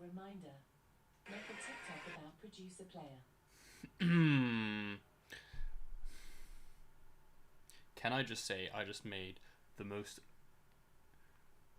reminder. Make a TikTok about producer player. Can I just say the most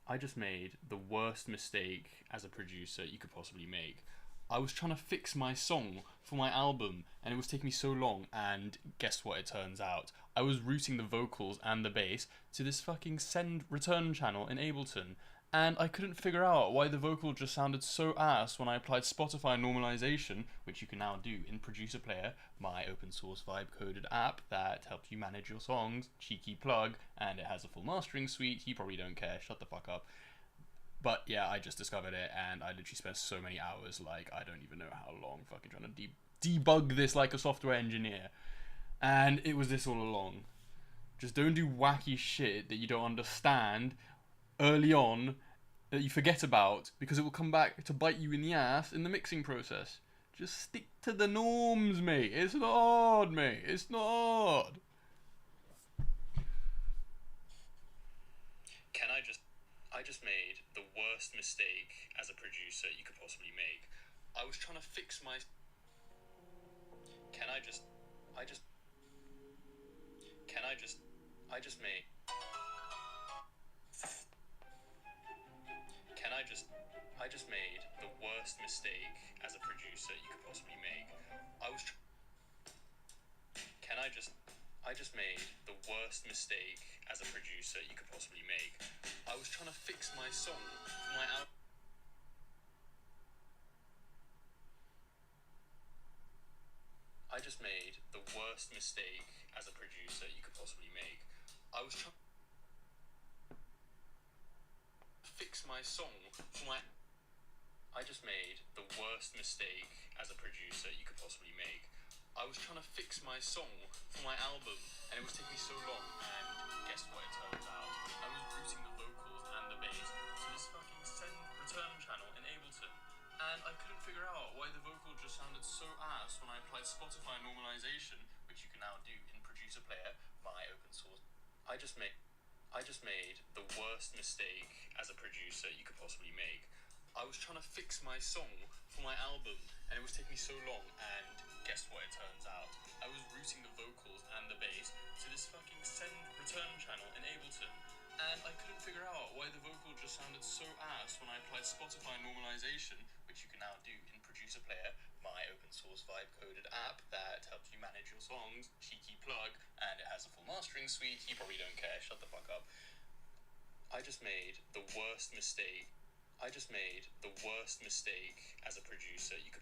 I just made the worst mistake as a producer you could possibly make. I was trying to fix my song for my album and it was taking me so long, and guess what it turns out? I was routing the vocals and the bass to this fucking send return channel in Ableton, and I couldn't figure out why the vocal just sounded so ass when I applied Spotify normalization, which you can now do in Producer Player, my open source vibe coded app that helps you manage your songs. Cheeky plug, and it has a full mastering suite. You probably don't care, shut the fuck up. But yeah, I just discovered it and I literally spent so many hours, like, I don't even know how long, fucking trying to debug this like a software engineer. And it was this all along. Just don't do wacky shit that you don't understand early on, that you forget about, because it will come back to bite you in the ass in the mixing process. Just stick to the norms, mate. It's not hard, mate. It's not hard. I just made the worst mistake as a producer you could possibly make. I was trying to fix my. Can I just. I just. Can I just. I just made. Can I just. I just made the worst mistake as a producer you could possibly make. I was. Can I just. I just made the worst mistake as a producer you could possibly make. I was trying to fix my song for my album. I just made the worst mistake as a producer you could possibly make. I was trying to fix my song for my. I just made the worst mistake as a producer you could possibly make. I was trying to fix my song for my album, and it was taking me so long, and guess what it turns out? I was routing the vocals and the bass to this fucking send return channel in Ableton, and I couldn't figure out why the vocal just sounded so ass when I applied Spotify normalization, which you can now do in Producer Player, my open source. I just made the worst mistake as a producer you could possibly make. I was trying to fix my song for my album, and it was taking me so long, and guess what it turns out? I was routing the vocals and the bass to this fucking send return channel in Ableton, and I couldn't figure out why the vocal just sounded so ass when I applied Spotify normalization, which you can now do in Producer Player, my open source vibe coded app that helps you manage your songs. Cheeky plug, and it has a full mastering suite. You probably don't care, shut the fuck up. I just made the worst mistake. I just made the worst mistake as a producer you could.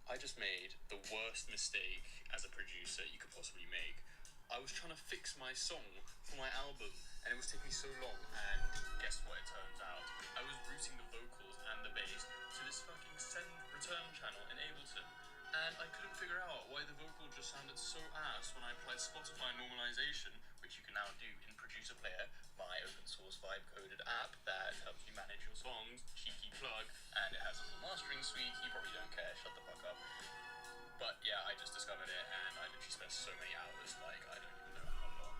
I just made the worst mistake as a producer you could possibly make. I was trying to fix my song for my album, and it was taking me so long, and guess what it turns out? I was routing the vocals and the bass to this fucking send return channel in Ableton, and I couldn't figure out why the vocal just sounded so ass when I applied Spotify normalization, which you can now do in Producer Player, my open source vibe coded app that helps you manage your songs. Cheeky plug, and it has a full mastering suite. You probably don't care, shut the fuck up. But yeah, I just discovered it, and I literally spent so many hours, like, I don't even know how long.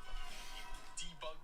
Debug.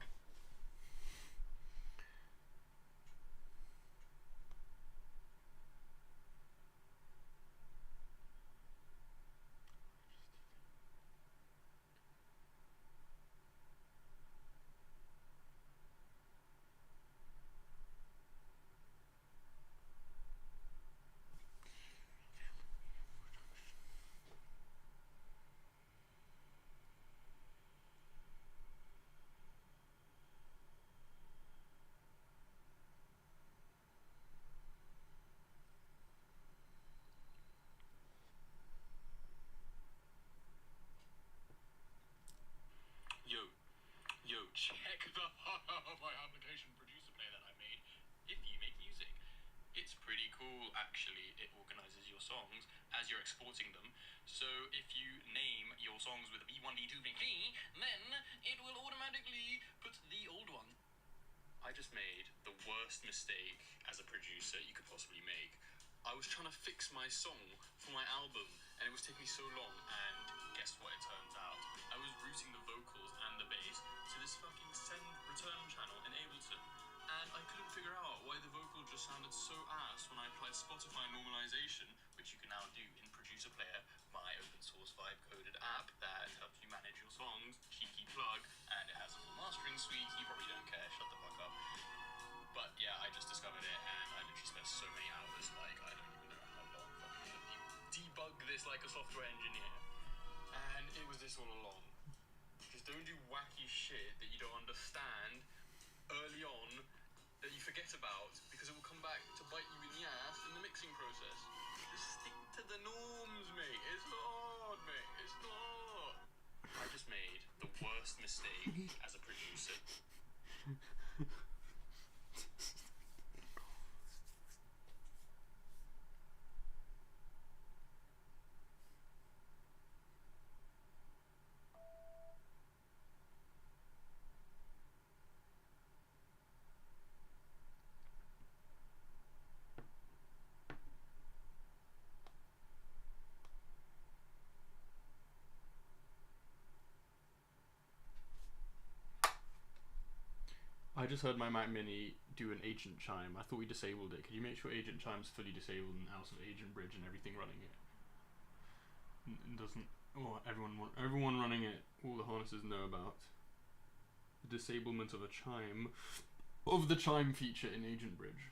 Yo, check the my application Producer Player that I made. If you make music, it's pretty cool actually. It organizes your songs as you're exporting them. So if you name your songs with V1, V2, V3, then it will automatically put the old one. I just made the worst mistake as a producer you could possibly make. I was trying to fix my song for my album, and it was taking me so long, and guess what it turns out? I was routing the vocals and the bass to this fucking send return channel in Ableton, and I couldn't figure out why the vocal just just sounded so ass when I applied Spotify normalization, which you can now do in Producer Player, my open source vibe coded app that helps you manage your songs, cheeky plug, and it has a full mastering suite. You probably don't care, shut the fuck up. But yeah, I just discovered it and I literally spent so many hours, like I don't even know how long, fucking debug this like a software engineer. And it was this all along. Just don't do wacky shit that you don't understand early on that you forget about, because it will come back to bite you in the ass in the mixing process. Just stick to the norms, mate. It's hard, mate. It's hard. I just made the worst mistake as a producer. I just heard my Mac Mini do an agent chime. I thought we disabled it. Could you make sure agent chime's fully disabled and out of agent bridge and everything running it? It doesn't. Oh, everyone running it. All the harnesses know about the disablement of a chime, of the chime feature in agent bridge.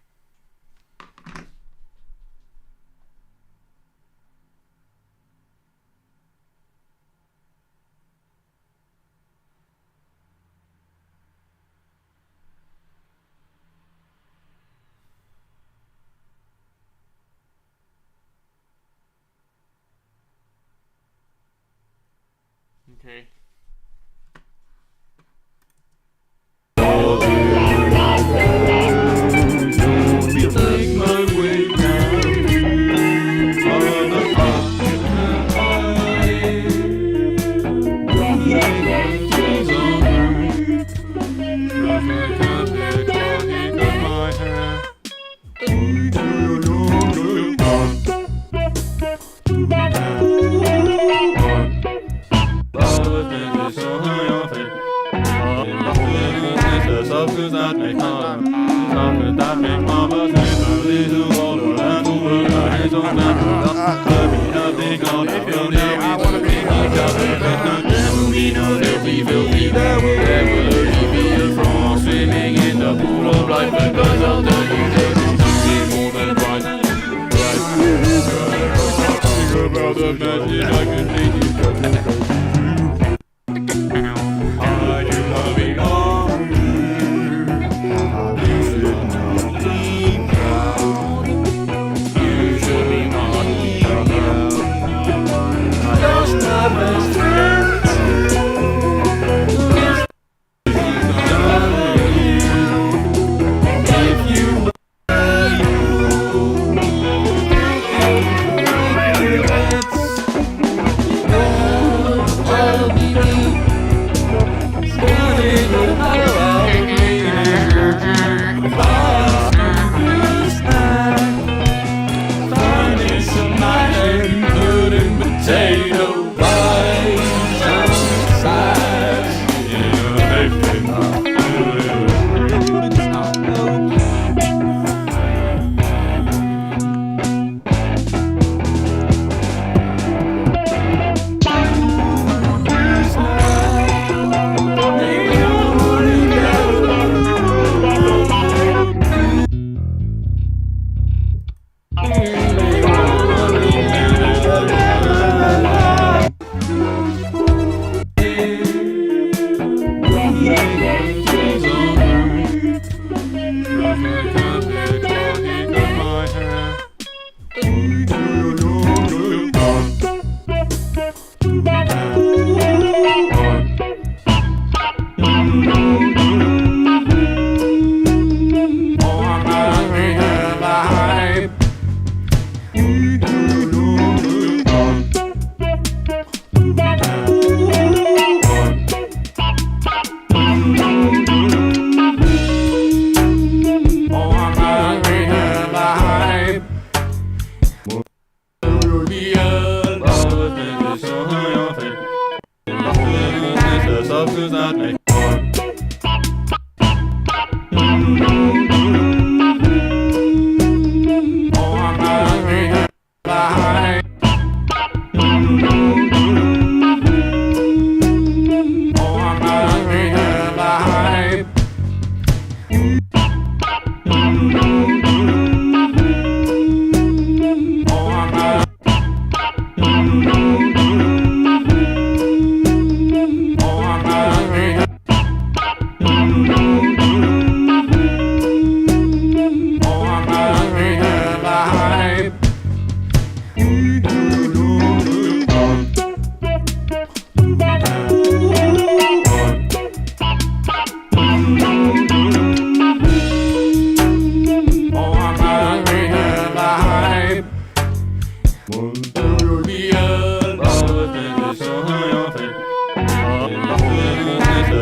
Okay. Make my way down on the pocket high. He's alright. Cause I can't picture he cut my hair. That make harm, that make marvelous news, little older and over the hands on that. Let me have the God, I wanna be each other. There will be no filthy, there will only be a frog swimming in the pool of life, because I'll tell you there's something more than right. Think about the magic I can make you go. I do love it all.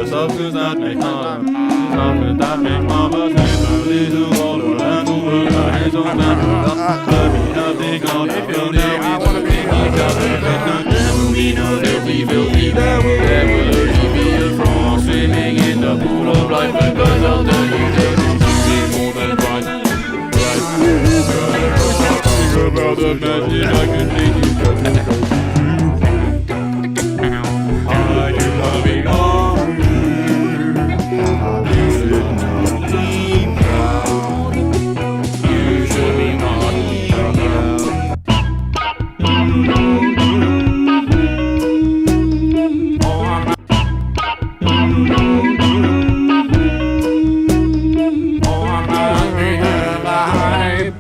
the substance that make mama, something that make mama take a little older and over the hands on that. Let me nothing on the building. I wanna be each other. There will be no dirty, filthy. There will be a frog swimming in the pool of life because I'll tell you that it's more than fun. Think about the magic I can take you to. I do love it all. You should not be proud. You should be not proud. Oh, I'm not. Oh, I'm not being alive.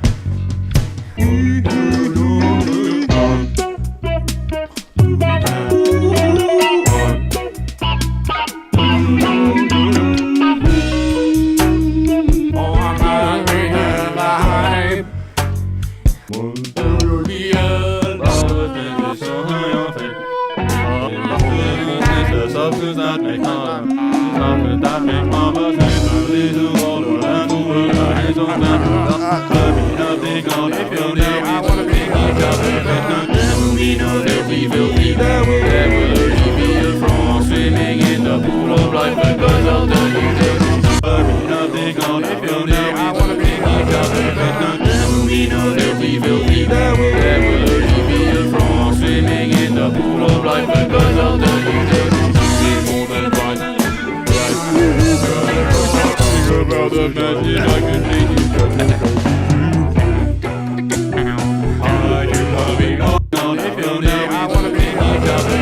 Substance that make mama, something that make mama take a little older and over the hands on that. Let me nothing on the building. I wanna be each other. There will be no dirty, filthy. There will be a frog swimming in the pool of life because I'll tell you that. Let me nothing on the building. I wanna be each other. There will be no dirty, filthy. There will be a frog swimming in the pool of life because I'll tell you that. About the magic I can make you go. I do love it all. Now they feel now I wanna be each other.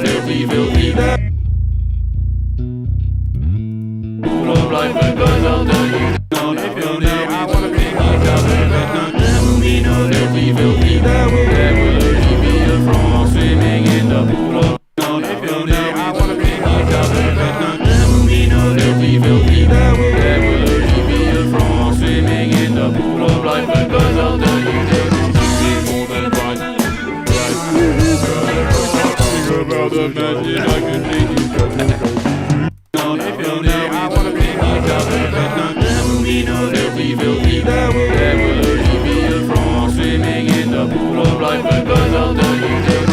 They'll be filthy. Full of life because I'll tell you. Now they feel now I wanna be each other. There will be no dirty, filthy. There will be a frog swimming in the pool of. Now they feel now I wanna be each other. Dirty, filthy. There will be a frog swimming in the pool of life because I'll tell you that it's more than fun. Think about the magic I can make you go. Now they feel now I wanna be each other. There will be no dirty, filthy. There will be a frog swimming in the pool of life because I'll tell you that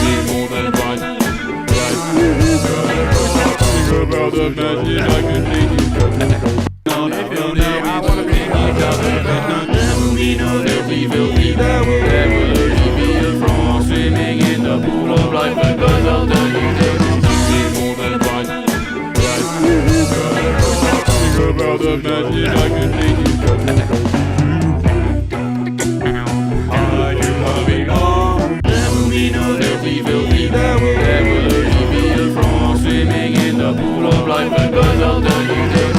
it's more than fun. About the magic I can make you go. Now they feel now I wanna be each other. There will be no dirty, filthy. There will be a frog swimming in the pool of life because I'll tell you that it's more than fun. Think about the magic I can make you go. I do love it all. There will be no dirty, filthy. There will be a frog swimming in the pool of life because I'll tell you that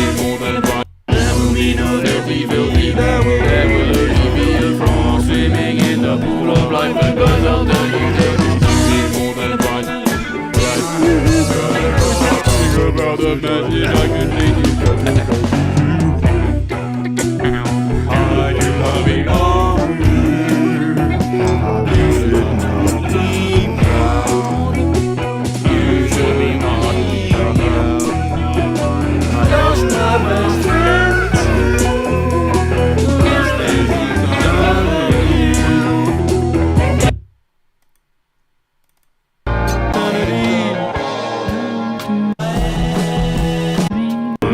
it's more than fun. There will be no dirty, filthy. There will be a frog swimming in the pool of life because I'll tell you that it's more than fun. Think about the magic I can make you go. I do love it all. You should not be proud. You should be not proud. I lost my best friend.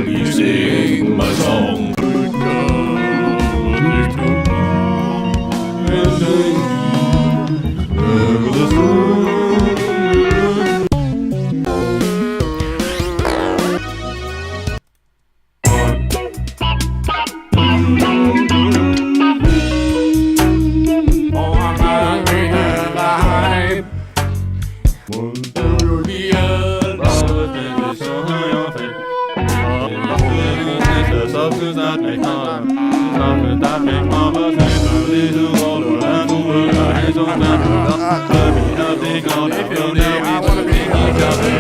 You sing my song. Substance that make mama, something that make mama take a little older and over the hands on that. Let me nothing on the building. I wanna be each other.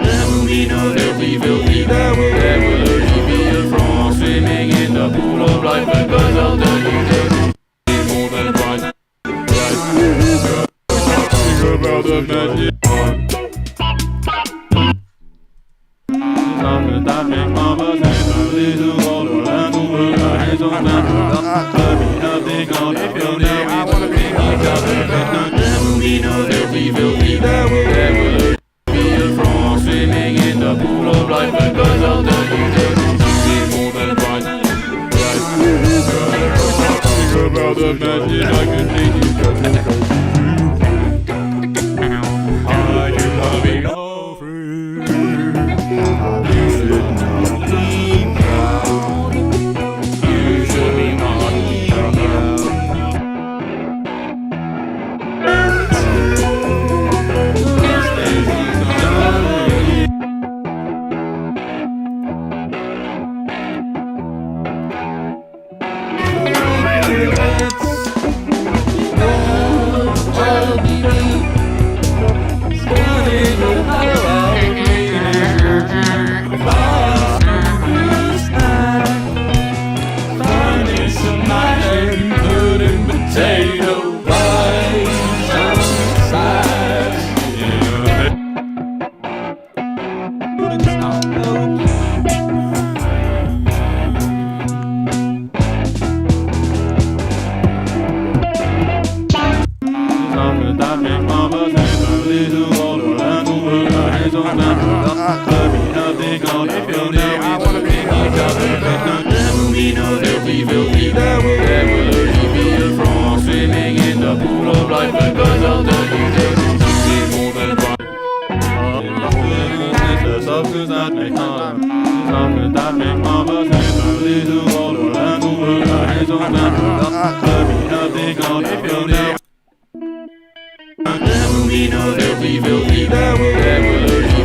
There will be no dirty, filthy. There will be a frog swimming in the pool of life because I'll tell you that it's more than fun. Think about the magic. Swimming in the pool of life because of the need more than pride. The substance that make harm, something that make marvelous family to all the land to work our hands on that. There be nothing on the building. There will be no dirty filthy. There will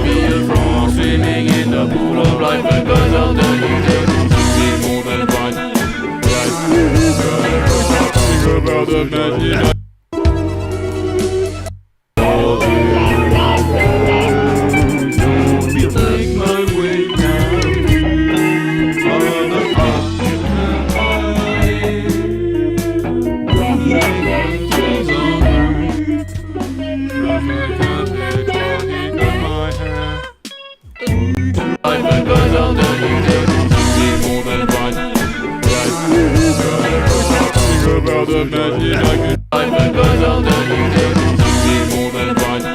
be a frog swimming in the pool of life because of the need more than pride. Think about the magic. Make my way down on the path. Because of the need more than pride. Think about the magic I could find because of the need more than pride.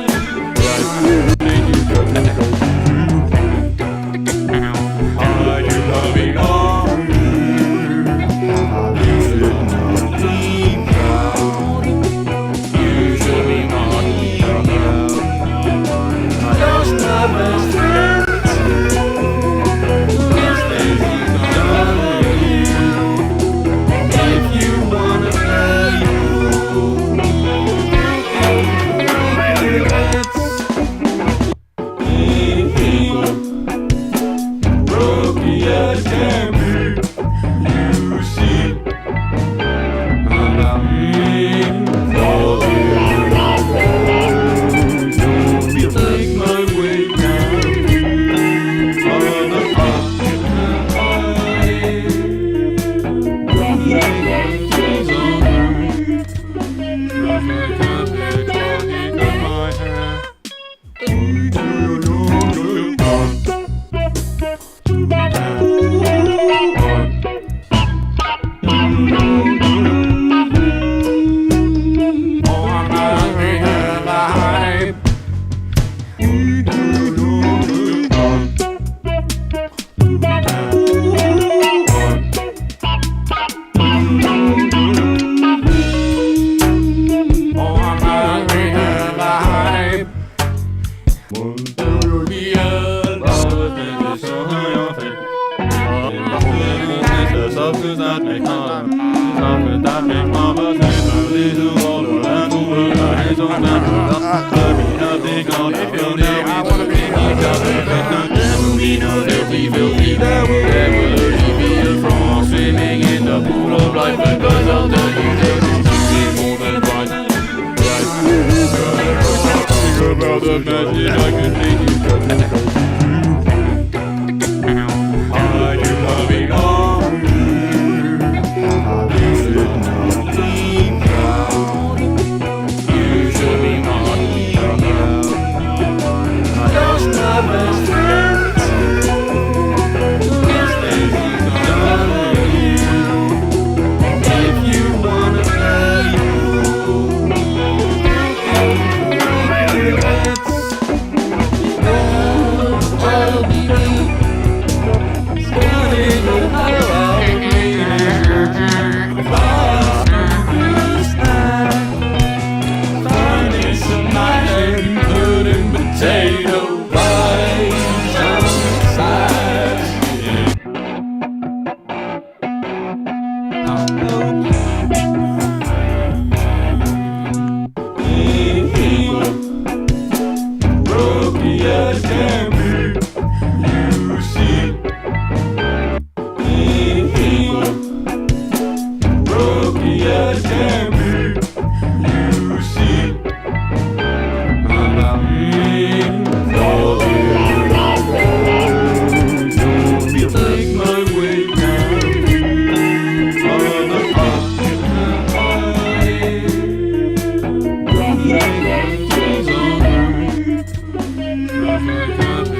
Substance that make harm, something that make marvelous family to all the land to work our hands on that. There be nothing on the building. We wanna be each other. There will be no dirty filthy. There will be a frog swimming in the pool of life because of the need more than pride. Think about the magic I could make you go. You wanna be gone. Africa.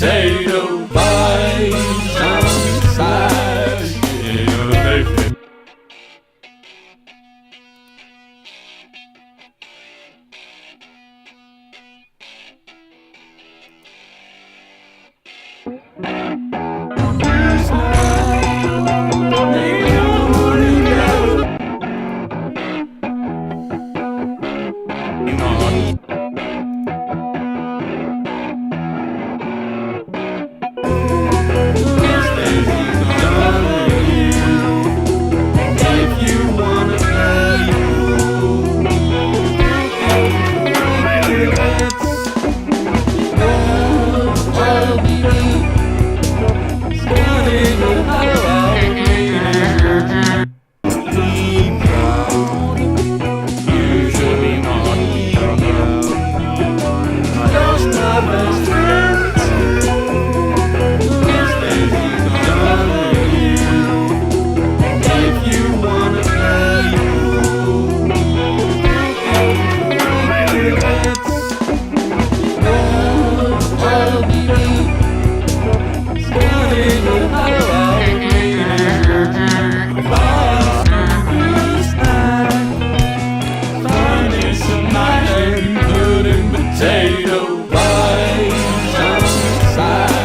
potato bites on the side. Potato bites on the side.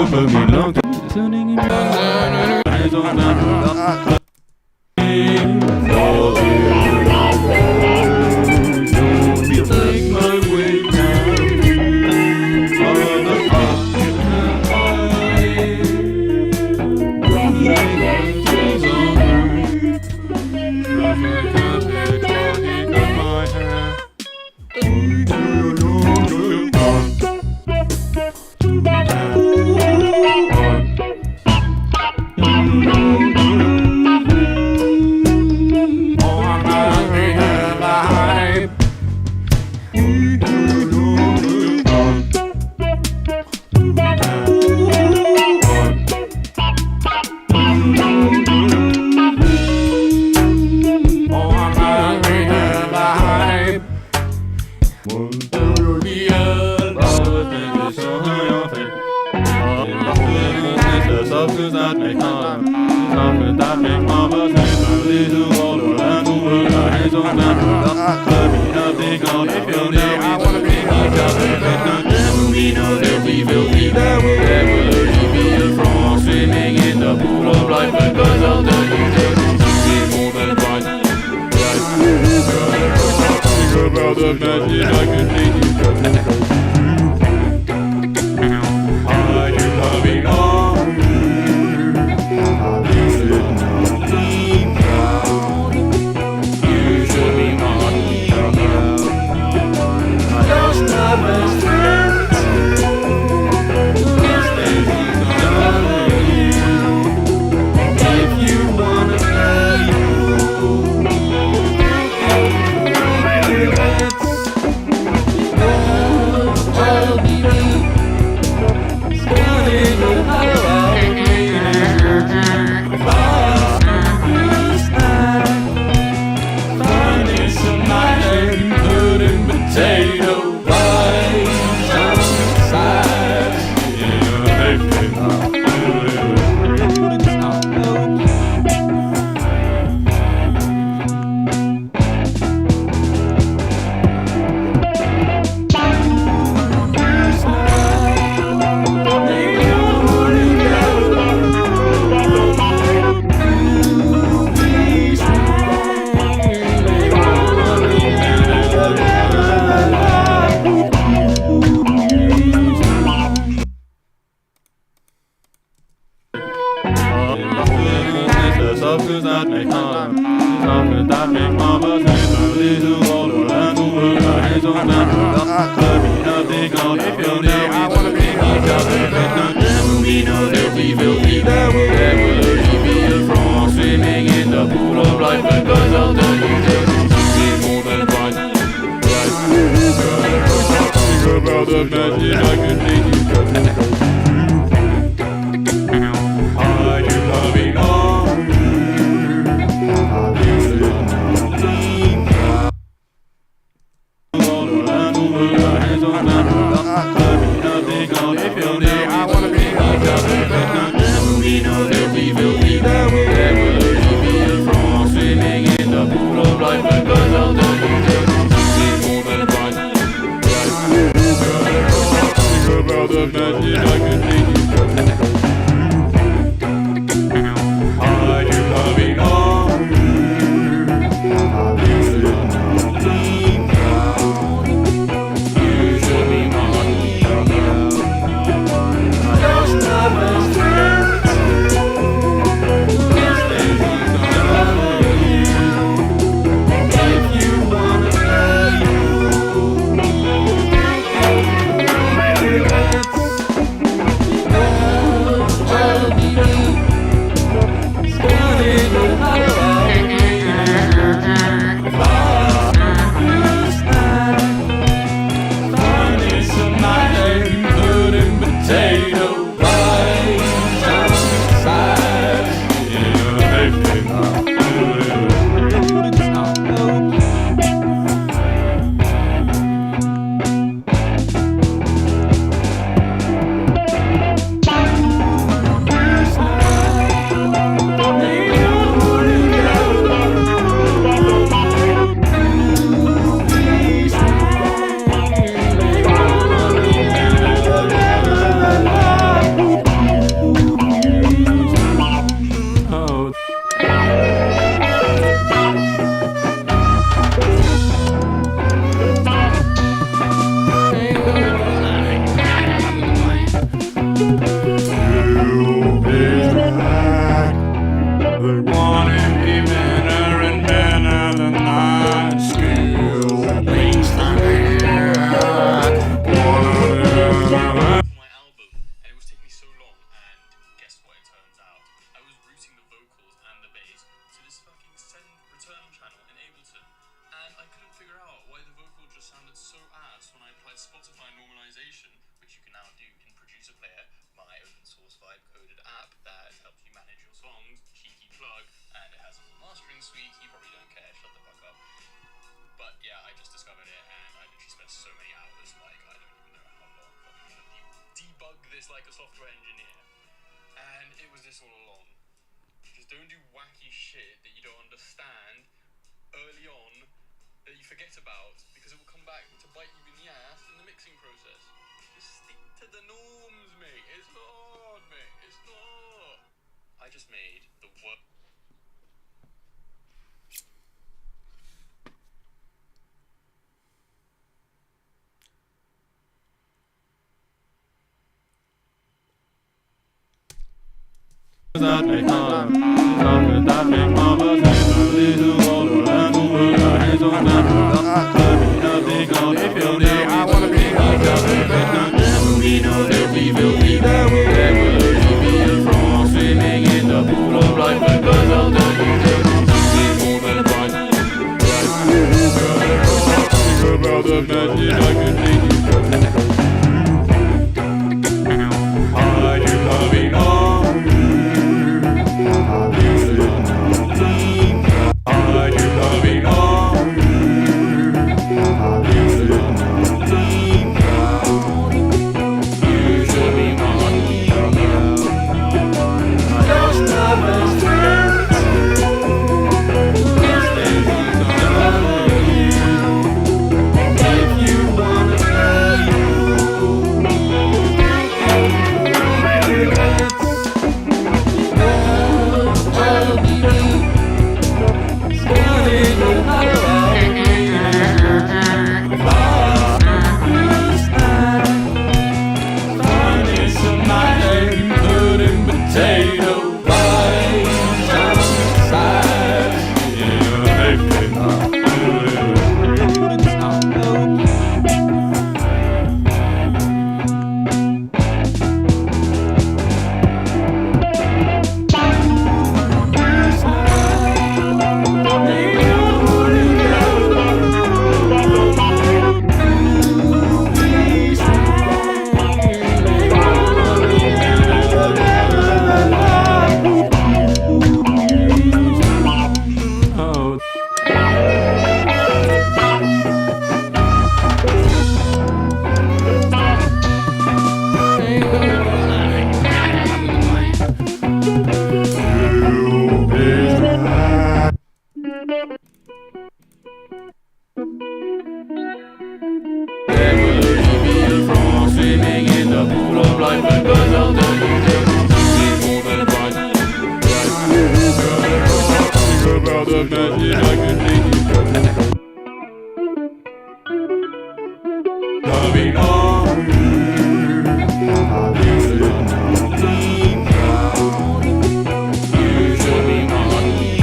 Dopamine, long turning in eyes on the take my way down on the swimming in the pool of life because of the more than right. About the magic I can make you go. Are you loving on? You should not be. love, cause that make harm. Cause that make mama say the little all around the world. I ain't so down to love. Let me have the God. If you're there, I wanna be each other. There will be no filthy. There will be a frog swimming in the pool of life. Because I'll tell you that it's more than fine. Think about the magic I could make you go. Are you loving all? All around the world, our hands on that. Let me have the God. If you're there, I wanna be each other. There will be no filthy. There will be a frog swimming in the pool of life. Because I'll tell you that it's more than fine. Think about the magic I could make you go. Are you loving all? You should be mine. Just love us friends. If you wanna play, potato pie outside. They wanted me better and better than I still thinks that for my album, and it was taking me so long, and guess what it turns out? I was routing the vocals and the bass to this fucking send return channel in Ableton, and I couldn't figure out why the vocal just sounded so ass when I applied Spotify normalization, which you can now do in Producer Player, my open source vibe coded app that helps you manage your songs, cheeky plug, and it has a full mastering suite. You probably don't care, shut the fuck up. But yeah, I just discovered it, and I literally spent so many hours, like, I don't even know how long, but I'm gonna debug this like a software engineer. And it was this all along. Just don't do wacky shit that you don't understand early on that you forget about, because it will come back to bite you in the ass in the mixing process. Just stick to the norms, mate. It's not, mate. It's not. I just made the worst. that make harm. That make mama say the little all around the world. Our hands on that. Let me have the God. If you're there, I wanna be each other. There will be no filthy. There will be a frog swimming in the pool of life. Because I'll tell you that it's more than fine. Think about the magic I could make you go. Are you loving all? about the magic I could make you coming on. You should not be proud. You should be mine.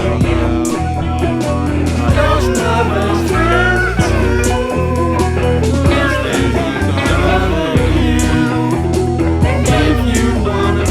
Those lovers friends. If you wanna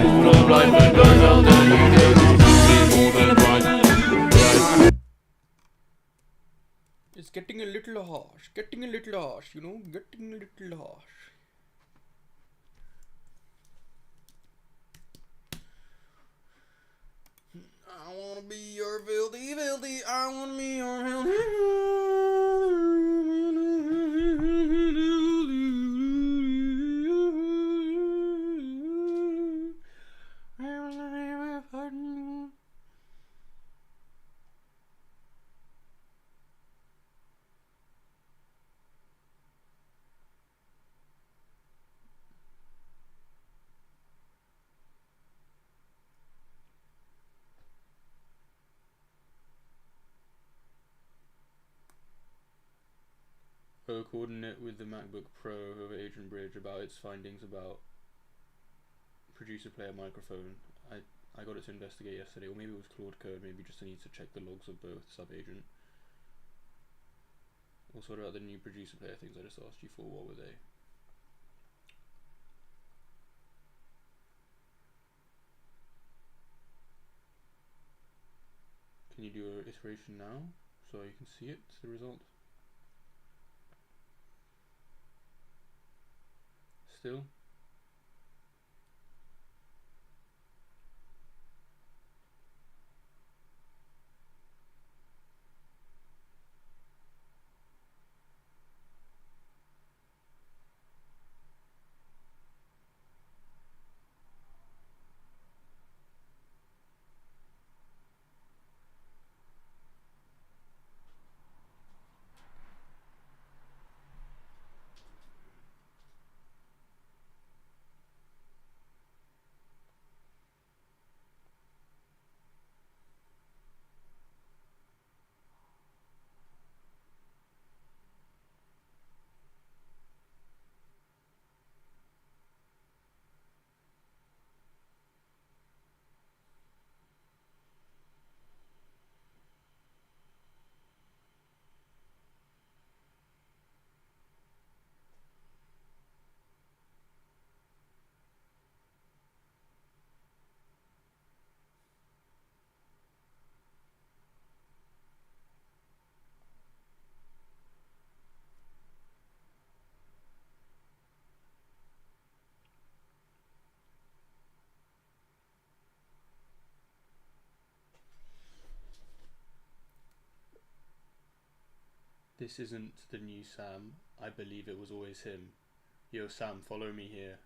full of life and goes out there, you know it's more than right. It's getting a little harsh, getting a little harsh, you know, getting a little harsh. I wanna be your filthy, filthy, I wanna be your filthy. Coordinate with the MacBook Pro over Agent Bridge about its findings about producer player microphone. I got it to investigate yesterday, or maybe it was Claude Code, maybe just needs to check the logs of both sub-agent. Also, what about the new producer player things I just asked you for? What were they? Can you do an iteration now so you can see it, the result? Still? This isn't the new Sam. I believe it was always him. Yo, Sam, follow me here.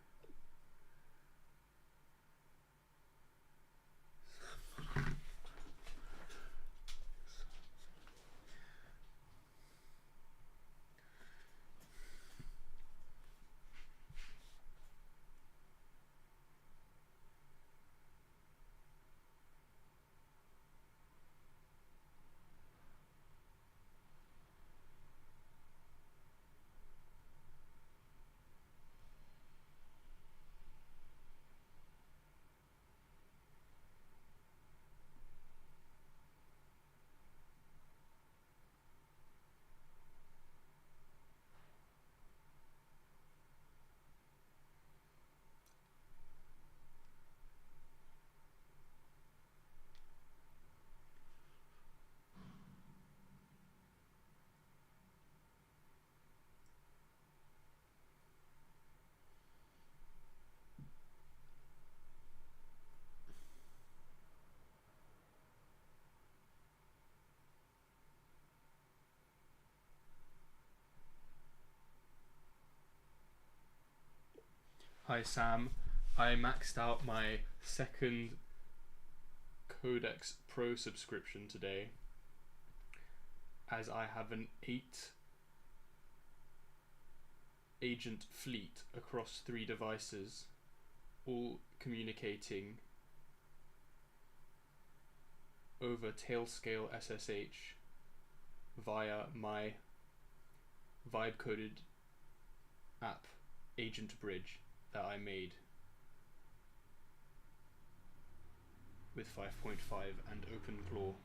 Hi Sam, I maxed out my second Codex Pro subscription today as I have an 8 agent fleet across 3 devices, all communicating over Tailscale SSH via my vibe coded app Agent Bridge that I made with 5.5 and OpenClaw.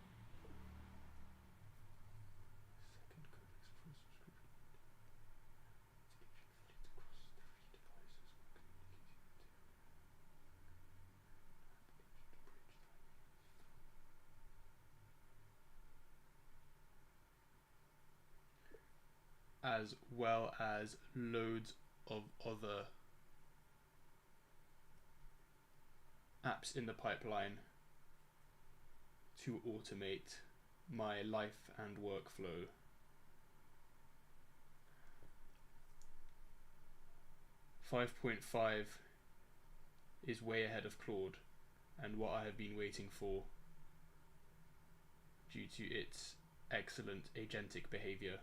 as well as loads of other apps in the pipeline to automate my life and workflow. Five point five is way ahead of Claude and what I have been waiting for due to its excellent agentic behavior.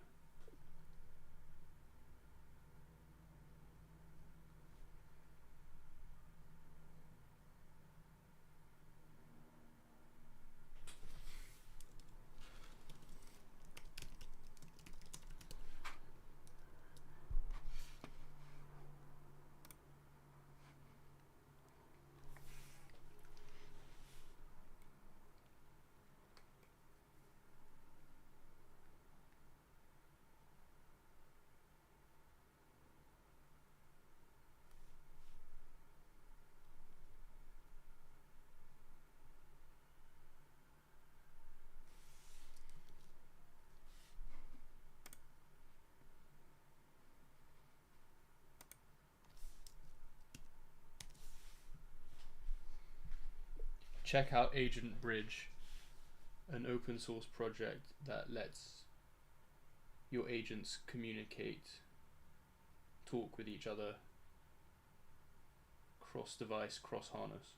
Check out Agent Bridge, an open source project that lets your agents communicate, talk with each other, cross-device, cross-harness.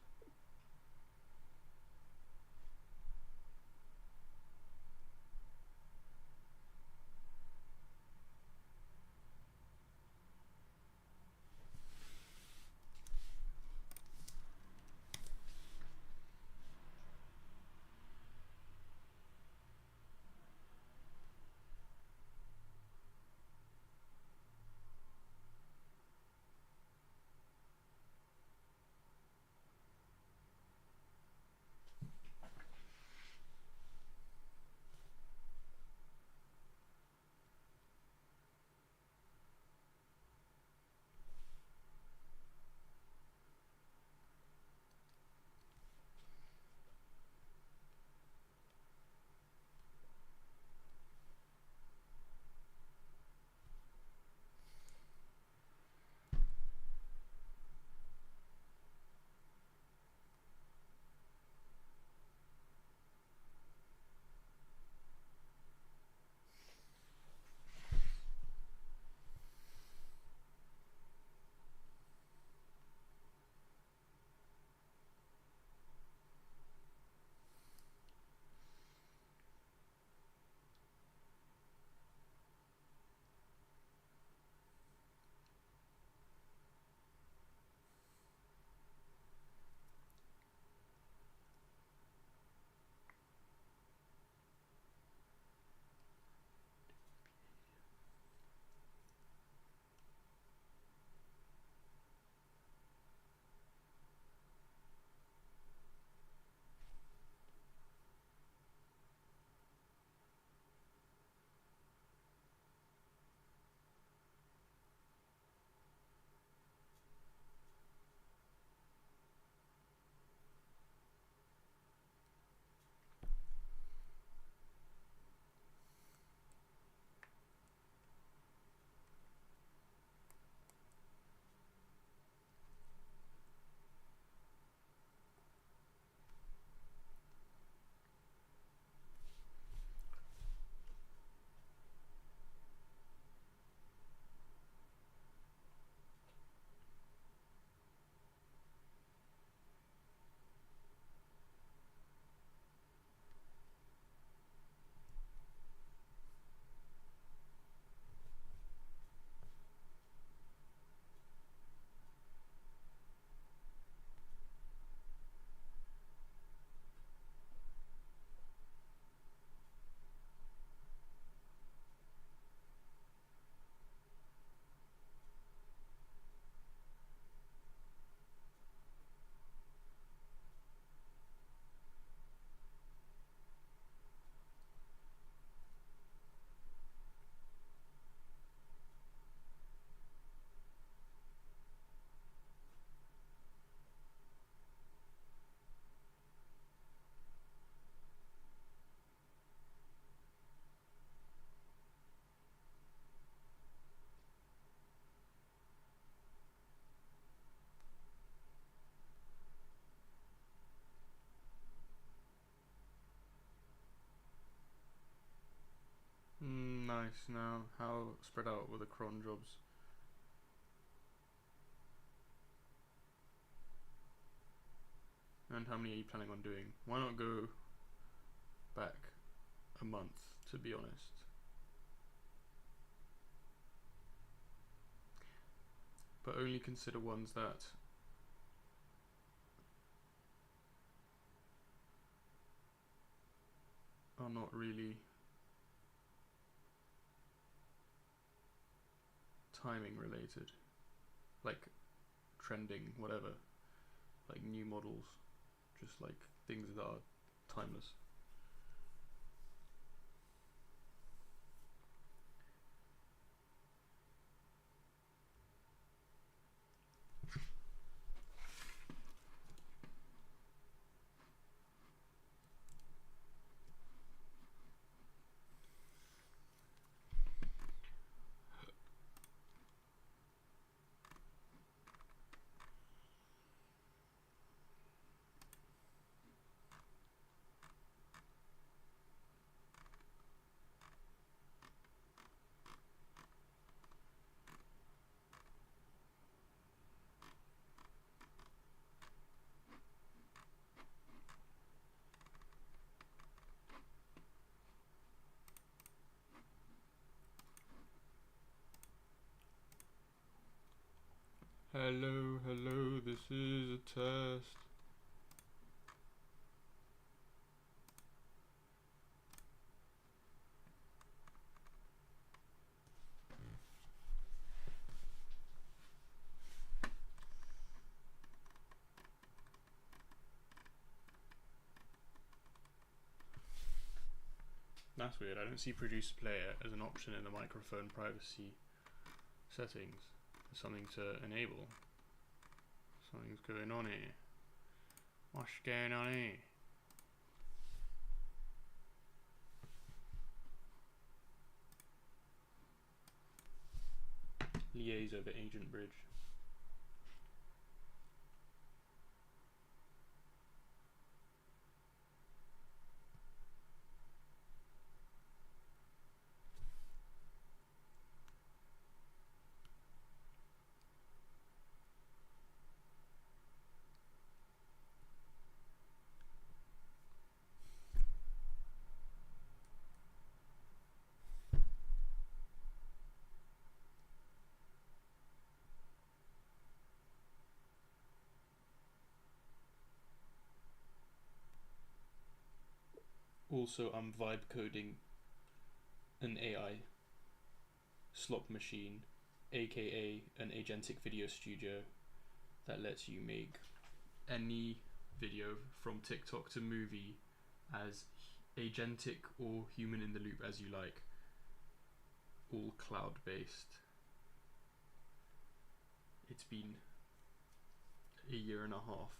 gigs now? How spread out were the cron jobs? And how many are you planning on doing? Why not go back a month, to be honest? But only consider ones that are not really timing related, like trending, whatever, like new models, just like things that are timeless. Hello, hello, this is a test. That's weird. I don't see producer player as an option in the microphone privacy settings. There's something to enable. Something's going on here. What's going on here? Liaise over Agent Bridge. Also, I'm vibe coding an AI slot machine, aka an agentic video studio that lets you make any video from TikTok to movie as agentic or human in the loop as you like, all cloud based. It's been a year and a half.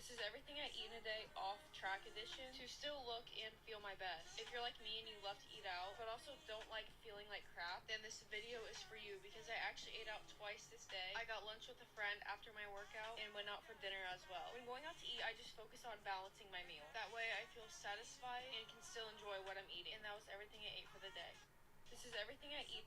This is everything I eat in a day off track edition to still look and feel my best. If you're like me and you love to eat out, but also don't like feeling like crap, then this video is for you because I actually ate out twice this day. I got lunch with a friend after my workout and went out for dinner as well. When going out to eat, I just focus on balancing my meal. That way I feel satisfied and can still enjoy what I'm eating. And that was everything I ate for the day. This is everything I eat.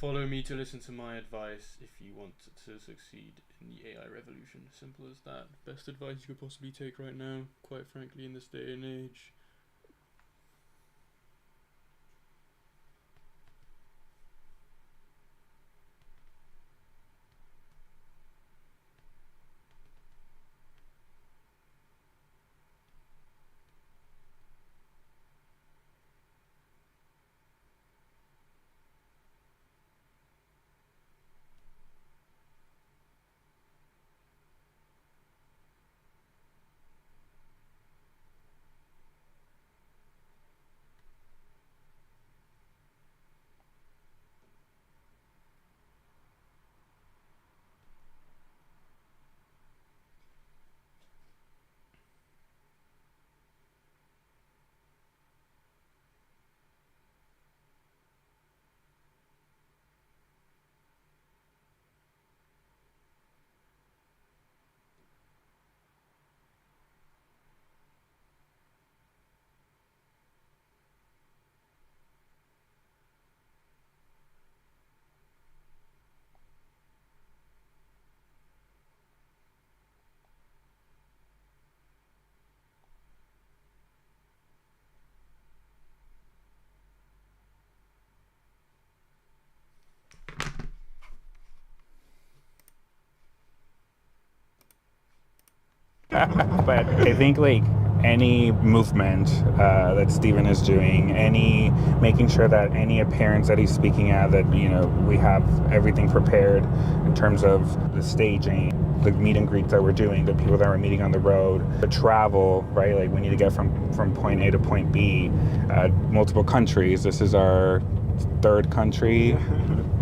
Follow me to listen to my advice if you want to succeed in the AI revolution. Simple as that. Best advice you could possibly take right now, quite frankly, in this day and age. But I think like any movement that Steven is doing, any making sure that any appearance that he's speaking at, that, you know, we have everything prepared in terms of the staging, the meet and greets that we're doing, the people that we're meeting on the road, the travel, right? Like we need to get from point A to point B, multiple countries. This is our third country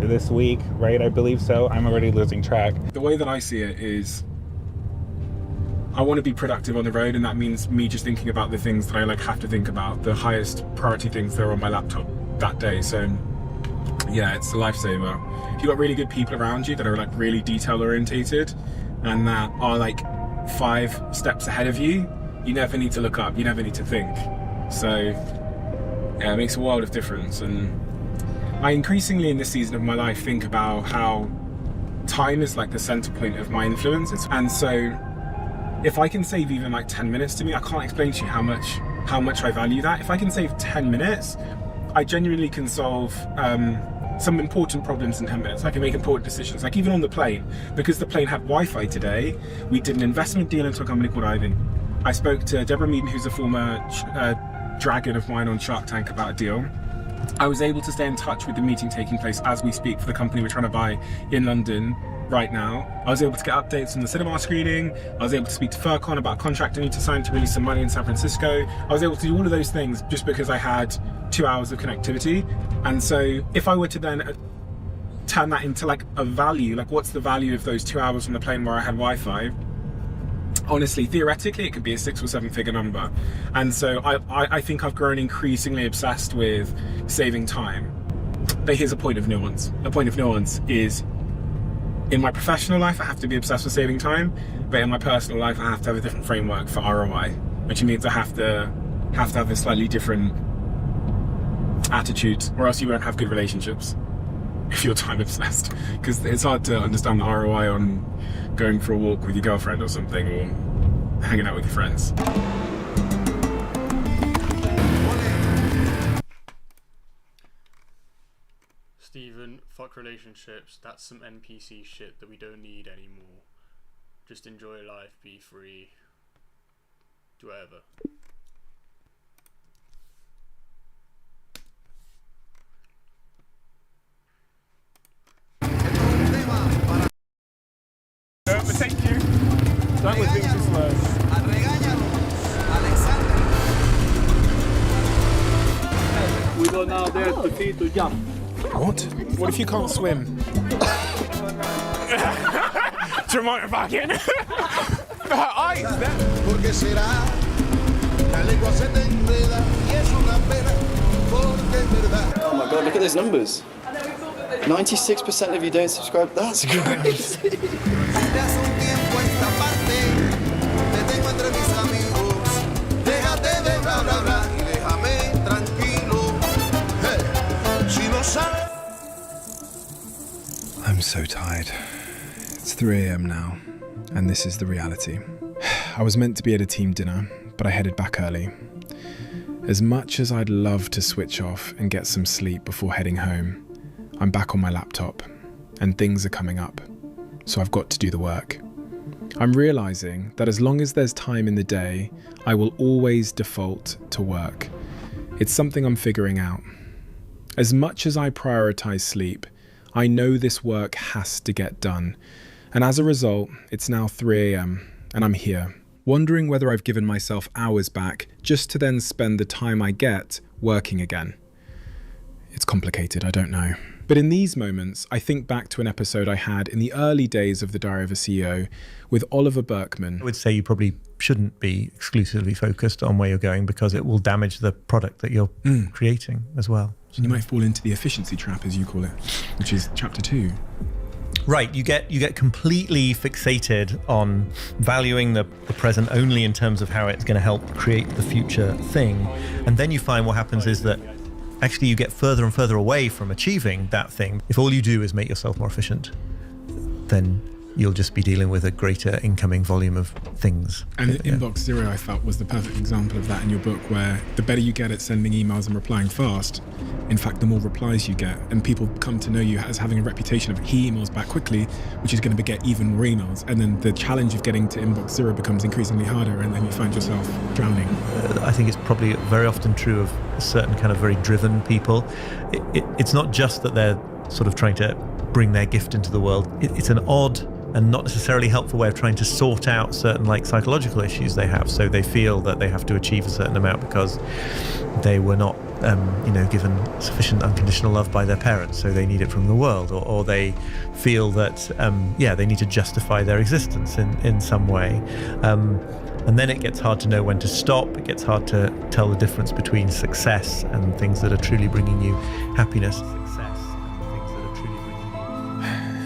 this week, right? I believe so. I'm already losing track. The way that I see it is I want to be productive on the road, and that means me just thinking about the things that I like have to think about, the highest priority things that are on my laptop that day. So yeah, it's a lifesaver. If you've got really good people around you that are like really detail orientated and that are like 5 steps ahead of you, you never need to look up, you never need to think. So yeah, it makes a world of difference. And I increasingly in this season of my life think about how time is like the center point of my influences. And so if I can save even like 10 minutes to me, I can't explain to you how much I value that. If I can save 10 minutes, I genuinely can solve some important problems in 10 minutes. I can make important decisions, like even on the plane. Because the plane had Wi-Fi today, we did an investment deal into a company called Ivin. I spoke to Deborah Meaden, who's a former dragon of mine on Shark Tank, about a deal. I was able to stay in touch with the meeting taking place as we speak for the company we're trying to buy in London right now. I was able to get updates from the cinema screening. I was able to speak to Furcon about a contract I need to sign to release some money in San Francisco. I was able to do all of those things just because I had 2 hours of connectivity. And so if I were to then turn that into like a value, like what's the value of those 2 hours on the plane where I had Wi-Fi? Honestly, theoretically, it could be a 6 or 7 figure number. And so I think I've grown increasingly obsessed with saving time. But here's a point of nuance. A point of nuance is, in my professional life, I have to be obsessed with saving time, but in my personal life, I have to have a different framework for ROI, which means I have to have a slightly different attitude, or else you won't have good relationships if you're time obsessed. Because it's hard to understand the ROI on going for a walk with your girlfriend or something, or hanging out with your friends. Steven, fuck relationships. That's some NPC shit that we don't need anymore. Just enjoy life, be free, do whatever. Thank you. That was being too slow. We go now there to see to jump. What? What if you can't swim? Jeremiah back in. Eyes there. Oh my god, look at those numbers. 96% of you don't subscribe. That's crazy. I'm so tired. It's 3 AM now, and this is the reality. I was meant to be at a team dinner, but I headed back early. As much as I'd love to switch off and get some sleep before heading home, I'm back on my laptop, and things are coming up, so I've got to do the work. I'm realizing that as long as there's time in the day, I will always default to work. It's something I'm figuring out. As much as I prioritize sleep, I know this work has to get done. And as a result, it's now 3 AM, and I'm here, wondering whether I've given myself hours back just to then spend the time I get working again. It's complicated, I don't know. But in these moments, I think back to an episode I had in the early days of The Diary of a CEO with Oliver Burkeman. I would say you probably shouldn't be exclusively focused on where you're going, because it will damage the product that you're creating as well. You might fall into the efficiency trap, as you call it, which is chapter 2. Right, you get completely fixated on valuing the present only in terms of how it's going to help create the future thing. And then you find what happens is that actually you get further and further away from achieving that thing. If all you do is make yourself more efficient, then you'll just be dealing with a greater incoming volume of things. And Inbox Zero, I felt, was the perfect example of that in your book, where the better you get at sending emails and replying fast, in fact, the more replies you get, and people come to know you as having a reputation of he emails back quickly, which is going to beget even more emails. And then the challenge of getting to Inbox Zero becomes increasingly harder, and then you find yourself drowning. I think it's probably very often true of certain kind of very driven people. It's not just that they're sort of trying to bring their gift into the world. It's an odd and not necessarily helpful way of trying to sort out certain like psychological issues they have. So they feel that they have to achieve a certain amount because they were not given sufficient unconditional love by their parents, so they need it from the world, or they feel that they need to justify their existence in some way. And then it gets hard to know when to stop. It gets hard to tell the difference between success and things that are truly bringing you happiness.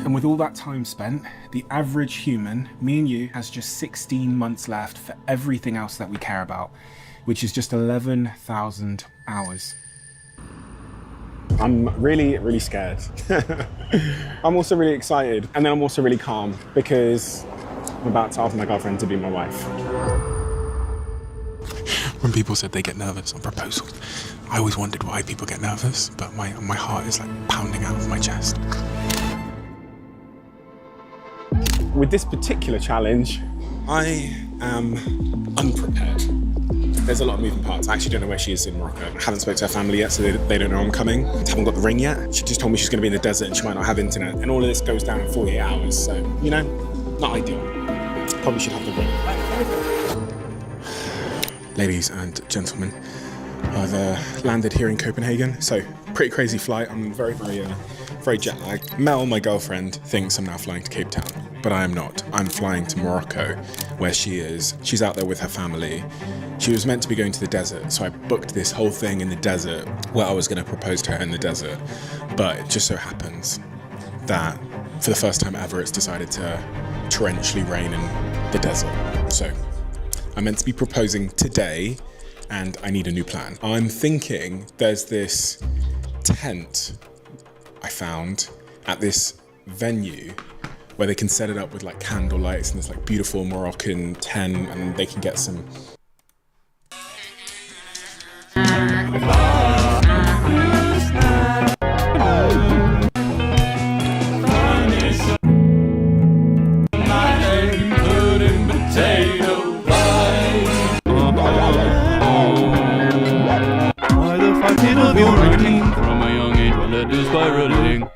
And with all that time spent, the average human, me and you, has just 16 months left for everything else that we care about, which is just 11,000 hours. I'm really, really scared. I'm also really excited, and then I'm also really calm because I'm about to ask my girlfriend to be my wife. When people said they get nervous on proposals, I always wondered why people get nervous, but my heart is like pounding out of my chest. With this particular challenge, I am unprepared. There's a lot of moving parts. I actually don't know where she is in Morocco. I haven't spoken to her family yet, so they don't know I'm coming. I haven't got the ring yet. She just told me she's going to be in the desert and she might not have internet. And all of this goes down in 48 hours, so, not ideal. Probably should have the ring. Ladies and gentlemen, I've landed here in Copenhagen, so pretty crazy flight. I'm very jet lagged. Mel, my girlfriend, thinks I'm now flying to Cape Town, but I am not. I'm flying to Morocco, where she is. She's out there with her family. She was meant to be going to the desert, so I booked this whole thing in the desert where I was going to propose to her in the desert. But it just so happens that for the first time ever, it's decided to torrentially rain in the desert. So I'm meant to be proposing today, and I need a new plan. I'm thinking there's this tent I found at this venue where they can set it up with like candle lights and this like beautiful Moroccan tent, and they can get some From a young age, I led to spiraling.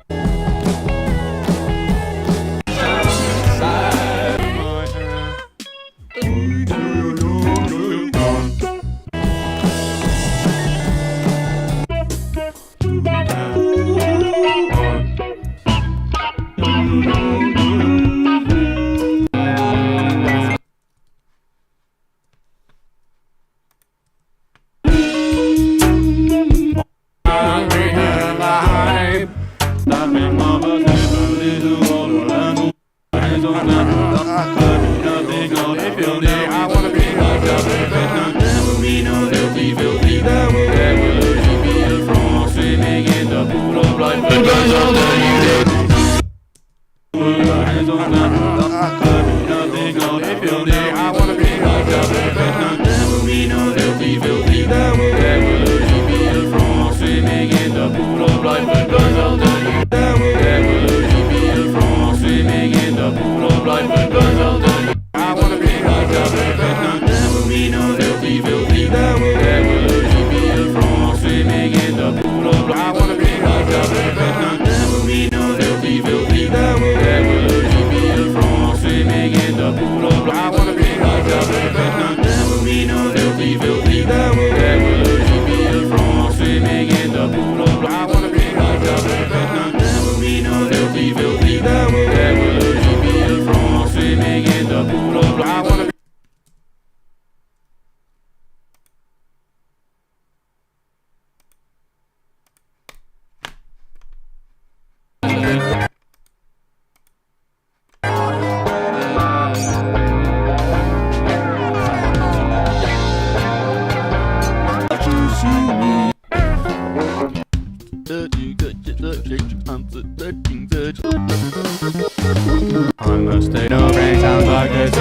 I wanna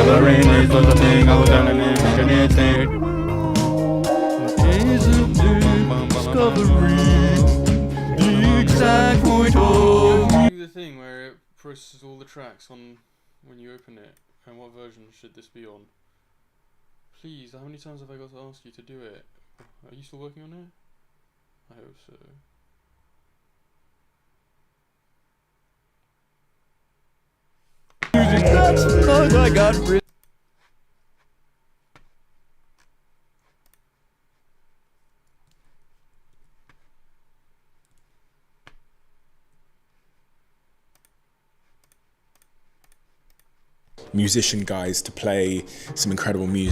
discovering is the thing I was telling him, making it say. Isn't discovering the exact point of. Do the thing where it processes all the tracks on when you open it, and what version should this be on? Please, how many times have I got to ask you to do it? Are you still working on it? I hope so. That's because I got rid. musician guys to play some incredible music.